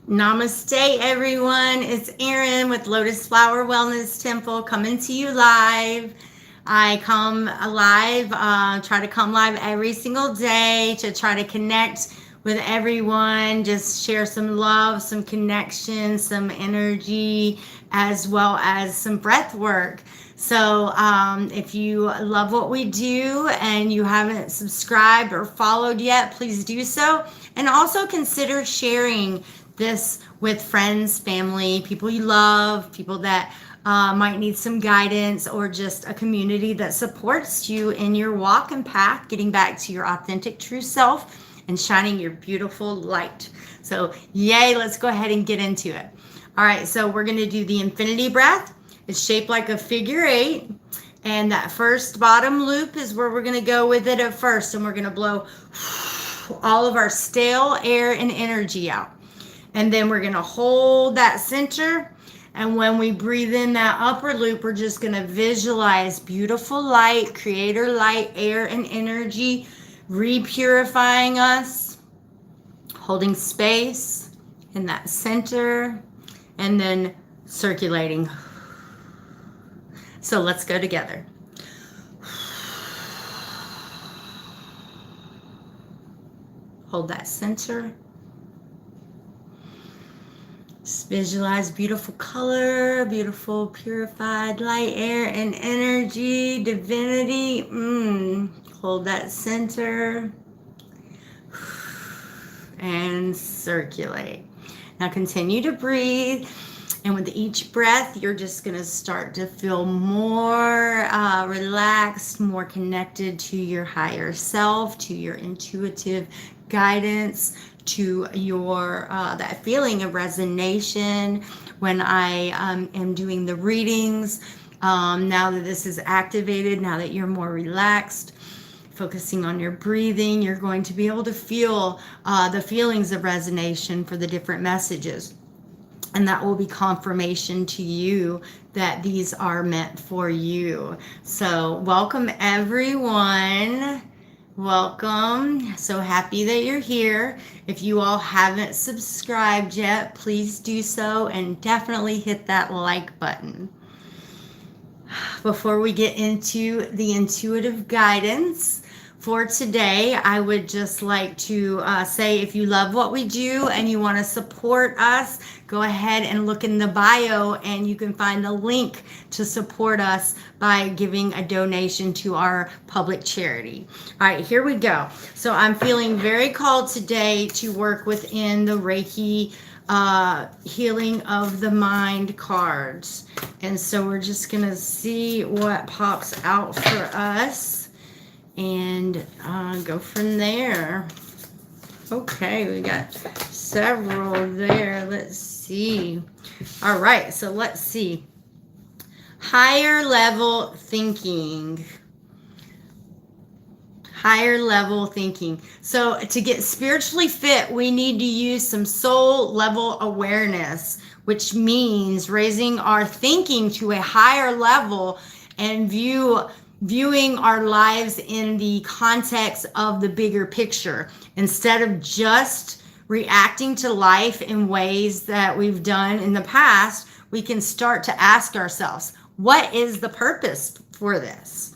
Namaste, everyone. It's Erin with Lotus Flower Wellness Temple coming to you live. I come live, try to come live every single day to try to connect with everyone, just share some love, some connection, some energy, as well as some breath work. So if you love what we do and you haven't subscribed or followed yet, please do so. And also consider sharing this with friends, family, people you love, people that might need some guidance, or just a community that supports you in your walk and path, getting back to your authentic true self and shining your beautiful light. So yay, let's go ahead and get into it. All right, so we're going to do the infinity breath. It's shaped like a figure 8. And that first bottom loop is where we're going to go with it at first. And we're going to blow all of our stale air and energy out. And then we're going to hold that center. And when we breathe in that upper loop, we're just going to visualize beautiful light, creator light, air, and energy, repurifying us, holding space in that center, and then circulating. So let's go together. Hold that center. Just visualize beautiful color, beautiful purified light, air, and energy, divinity. Hold that center and circulate. Now continue to breathe. And with each breath, you're just going to start to feel more relaxed, more connected to your higher self, to your intuitive guidance, to your that feeling of resonation when I am doing the readings. Now that this is activated, now that you're more relaxed, focusing on your breathing, you're going to be able to feel the feelings of resonation for the different messages. And that will be confirmation to you that these are meant for you. So welcome, everyone. Welcome. So happy that you're here. If you all haven't subscribed yet, please do so, and definitely hit that like button. Before we get into the intuitive guidance for today, I would just like to say, if you love what we do and you want to support us, go ahead and look in the bio and you can find the link to support us by giving a donation to our public charity. All right, here we go. So I'm feeling very called today to work within the Reiki healing of the mind cards. And so we're just going to see what pops out for us and go from there. Okay, we got several there. Let's see. All right, so let's see. Higher level thinking. Higher level thinking. So to get spiritually fit, we need to use some soul level awareness, which means raising our thinking to a higher level and viewing our lives in the context of the bigger picture, instead of just reacting to life in ways that we've done in the past. We can start to ask ourselves, what is the purpose for this?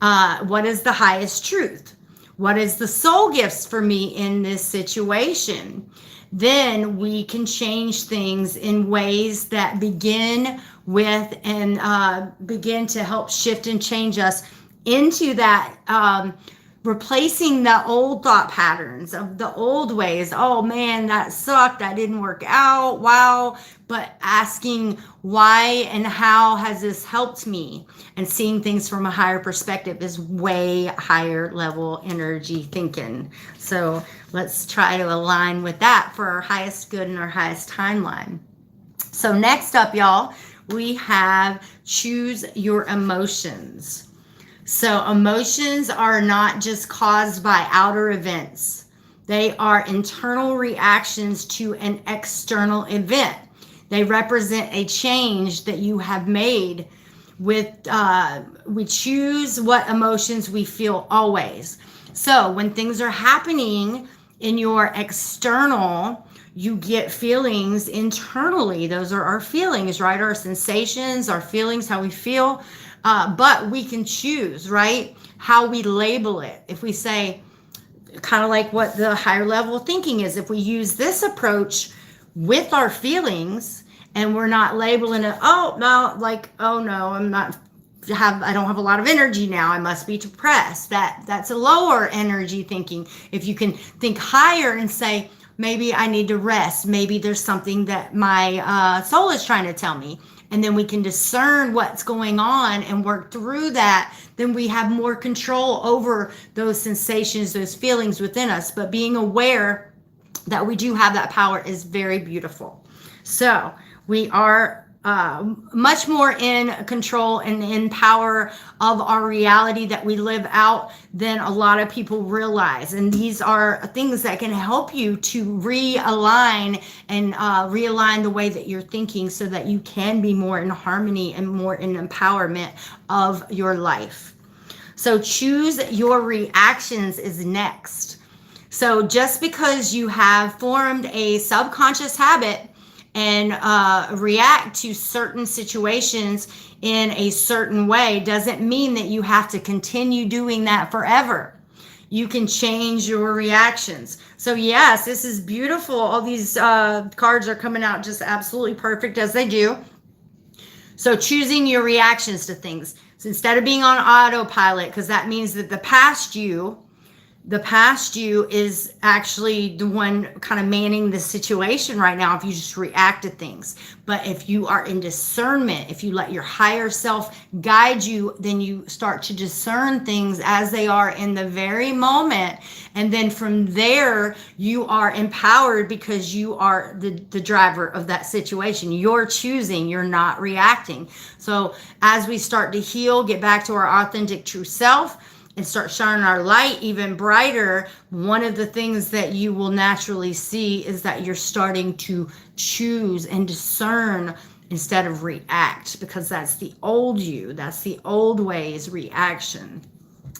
What is the highest truth? What is the soul gifts for me in this situation? Then we can change things in ways that begin with and begin to help shift and change us into that, replacing the old thought patterns of the old ways. Oh man, that sucked. That didn't work out. Wow. But asking why and how has this helped me, and seeing things from a higher perspective is way higher level energy thinking. So let's try to align with that for our highest good and our highest timeline. So next up, y'all, we have choose your emotions. So emotions are not just caused by outer events. They are internal reactions to an external event. They represent a change that you have made with, we choose what emotions we feel always. So when things are happening in your external, you get feelings internally. Those are our feelings, right? Our sensations, our feelings, how we feel. But we can choose, right? How we label it. If we say, kind of like what the higher level thinking is, if we use this approach with our feelings and we're not labeling it, oh no, like, oh no, I don't have a lot of energy now, I must be depressed. That's a lower energy thinking. If you can think higher and say, maybe I need to rest, maybe there's something that my soul is trying to tell me, and then we can discern what's going on and work through that, then we have more control over those sensations, those feelings within us. But being aware that we do have that power is very beautiful. So we are much more in control and in power of our reality that we live out than a lot of people realize. And these are things that can help you to realign and realign the way that you're thinking so that you can be more in harmony and more in empowerment of your life. So choose your reactions is next. So just because you have formed a subconscious habit and react to certain situations in a certain way doesn't mean that you have to continue doing that forever. You can change your reactions. So yes, this is beautiful. All these cards are coming out just absolutely perfect as they do. So choosing your reactions to things. So instead of being on autopilot, because that means that the past you is actually the one kind of manning the situation right now if you just react to things. But if you are in discernment, if you let your higher self guide you, then you start to discern things as they are in the very moment. And then from there, you are empowered because you are the driver of that situation. You're choosing, you're not reacting. So as we start to heal, get back to our authentic true self, and start shining our light even brighter, one of the things that you will naturally see is that you're starting to choose and discern instead of react, because that's the old you. That's the old ways, reaction.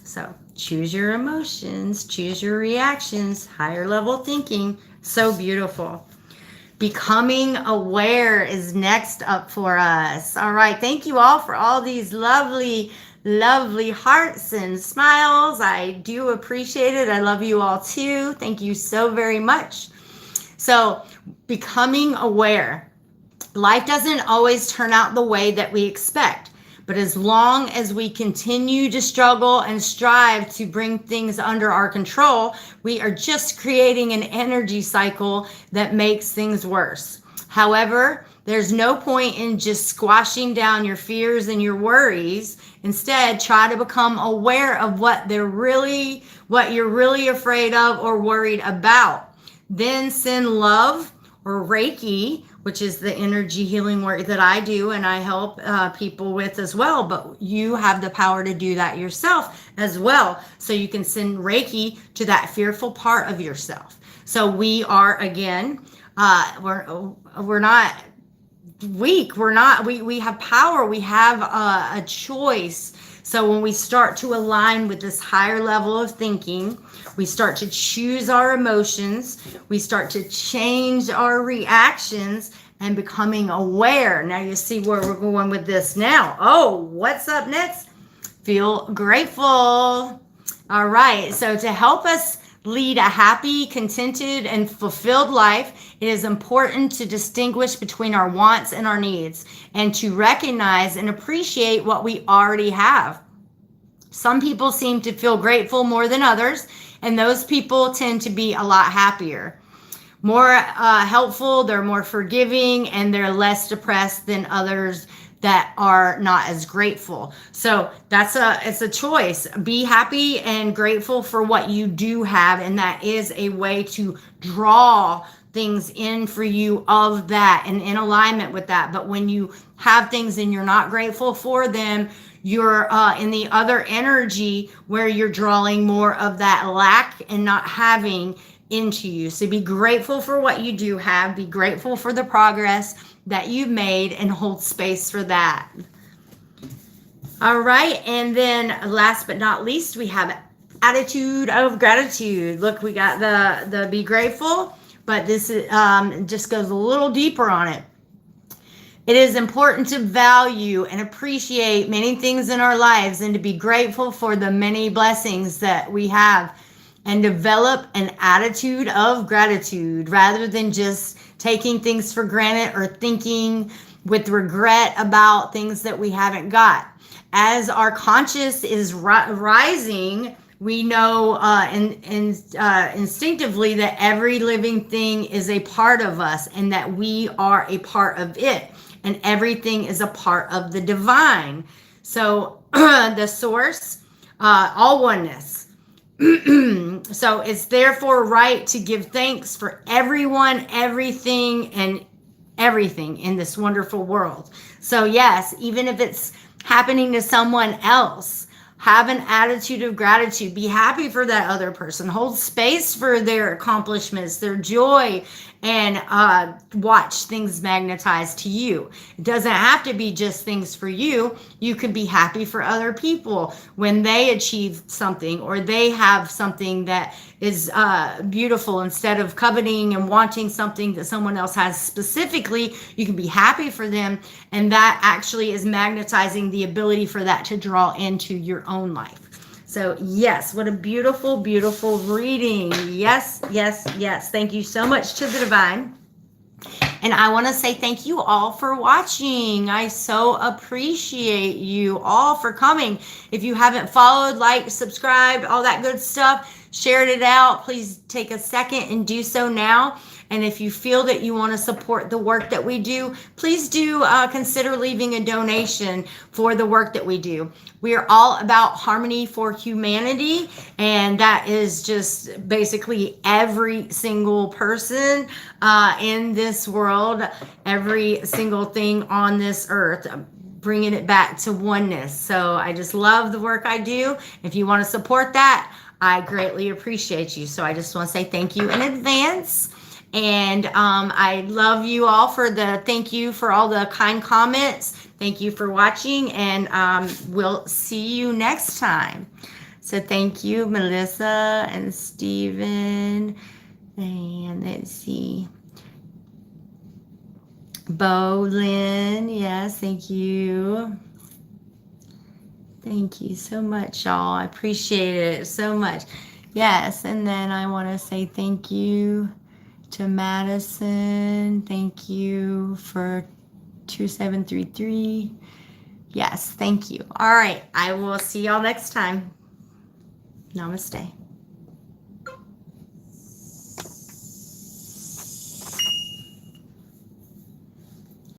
So choose your emotions, choose your reactions, higher level thinking. So beautiful. Becoming aware is next up for us. All right. Thank you all for all these lovely hearts and smiles. I do appreciate it. I love you all too. Thank you so very much. So becoming aware. Life doesn't always turn out the way that we expect, but as long as we continue to struggle and strive to bring things under our control, we are just creating an energy cycle that makes things worse. However, there's no point in just squashing down your fears and your worries. Instead, try to become aware of what you're really afraid of or worried about. Then send love or Reiki, which is the energy healing work that I do and I help people with as well. But you have the power to do that yourself as well. So you can send Reiki to that fearful part of yourself. So we are, again, we're not weak. We have power. We have a choice. So when we start to align with this higher level of thinking, we start to choose our emotions, we start to change our reactions and becoming aware. Now you see where we're going with this now. Oh, what's up next? Feel grateful. All right. So to help us lead a happy, contented, and fulfilled life, it is important to distinguish between our wants and our needs and to recognize and appreciate what we already have. Some people seem to feel grateful more than others, and those people tend to be a lot happier, more helpful, they're more forgiving, and they're less depressed than others that are not as grateful. So it's a choice. Be happy and grateful for what you do have, and that is a way to draw things in for you of that and in alignment with that. But when you have things and you're not grateful for them, you're in the other energy where you're drawing more of that lack and not having into you. So be grateful for what you do have. Be grateful for the progress that you've made and hold space for that. All right. And then last but not least, we have attitude of gratitude. Look, we got the be grateful, but this just goes a little deeper on it. It is important to value and appreciate many things in our lives and to be grateful for the many blessings that we have and develop an attitude of gratitude rather than just taking things for granted or thinking with regret about things that we haven't got. As our conscious is rising, we know instinctively that every living thing is a part of us and that we are a part of it. And everything is a part of the divine. So the source, all oneness. So it's therefore right to give thanks for everyone, everything, and everything in this wonderful world. So yes, even if it's happening to someone else, have an attitude of gratitude. Be happy for that other person. Hold space for their accomplishments, their joy, and watch things magnetize to you. It doesn't have to be just things for you. You could be happy for other people when they achieve something or they have something that is beautiful. Instead of coveting and wanting something that someone else has specifically, you can be happy for them, and that actually is magnetizing the ability for that to draw into your own life. So yes, what a beautiful, beautiful reading. Yes, yes, yes. Thank you so much to the divine. And I want to say thank you all for watching. I so appreciate you all for coming. If you haven't followed, liked, subscribed, all that good stuff, shared it out, please take a second and do so now. And if you feel that you want to support the work that we do, please do consider leaving a donation for the work that we do. We are all about harmony for humanity, and that is just basically every single person in this world, every single thing on this earth, bringing it back to oneness. So I just love the work I do. If you want to support that, I greatly appreciate you. So I just want to say thank you in advance. And I love you all thank you for all the kind comments. Thank you for watching, and we'll see you next time. So thank you, Melissa and Stephen. And let's see. Bolin, yes, thank you. Thank you so much, y'all. I appreciate it so much. Yes, and then I want to say thank you to Madison. Thank you for 2733. Yes, thank you. All right, I will see y'all next time. Namaste.